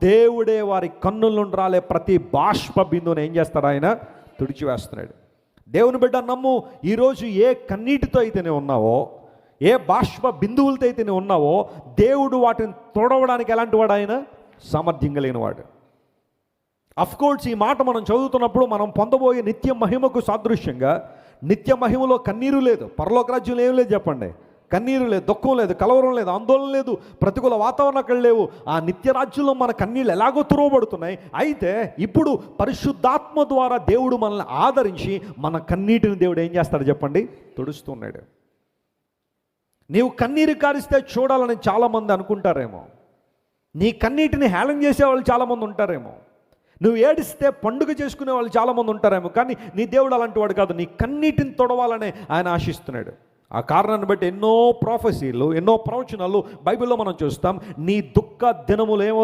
దేవుడే వారి కన్నుల నుండి రాలే ప్రతి బాష్ప బిందువుని ఏం చేస్తాడు? ఆయన తుడిచివేస్తున్నాడు. దేవుని బిడ్డ నమ్ము, ఈరోజు ఏ కన్నీటితో అయితేనే ఉన్నావో, ఏ బాష్ప బిందువులతో అయితేనే ఉన్నావో, దేవుడు వాటిని తొడవడానికి ఎలాంటి వాడు? ఆయన సామర్థ్యం కలిగిన వాడు. అఫ్కోర్స్ ఈ మాట మనం చదువుతున్నప్పుడు మనం పొందబోయే నిత్య మహిమకు సాదృశ్యంగా, నిత్య మహిమలో కన్నీరు లేదు, పరలోక రాజ్యంలో ఏం లేదు చెప్పండి. కన్నీరు లేదు, దుఃఖం లేదు, కలవరం లేదు, ఆందోళన లేదు, ప్రతికూల వాతావరణం అక్కడ లేవు. ఆ నిత్య రాజ్యంలో మన కన్నీళ్ళు ఎలాగో తురవబడుతున్నాయి. అయితే ఇప్పుడు పరిశుద్ధాత్మ ద్వారా దేవుడు మనల్ని ఆదరించి మన కన్నీటిని దేవుడు ఏం చేస్తాడు చెప్పండి? తుడుస్తున్నాడు. నీవు కన్నీరు కారిస్తే చూడాలని చాలామంది అనుకుంటారేమో, నీ కన్నీటిని హేళన చేసేవాళ్ళు చాలామంది ఉంటారేమో, నువ్వు ఏడిస్తే పండుగ చేసుకునే వాళ్ళు చాలామంది ఉంటారేమో. కానీ నీ దేవుడు అలాంటి వాడు కాదు. నీ కన్నీటిని తొడవాలని ఆయన ఆశిస్తున్నాడు. ఆ కారణాన్ని బట్టి ఎన్నో ప్రొఫెసీలు, ఎన్నో ప్రవచనాలు బైబిల్లో మనం చూస్తాం. నీ దుఃఖ దినములు ఏమో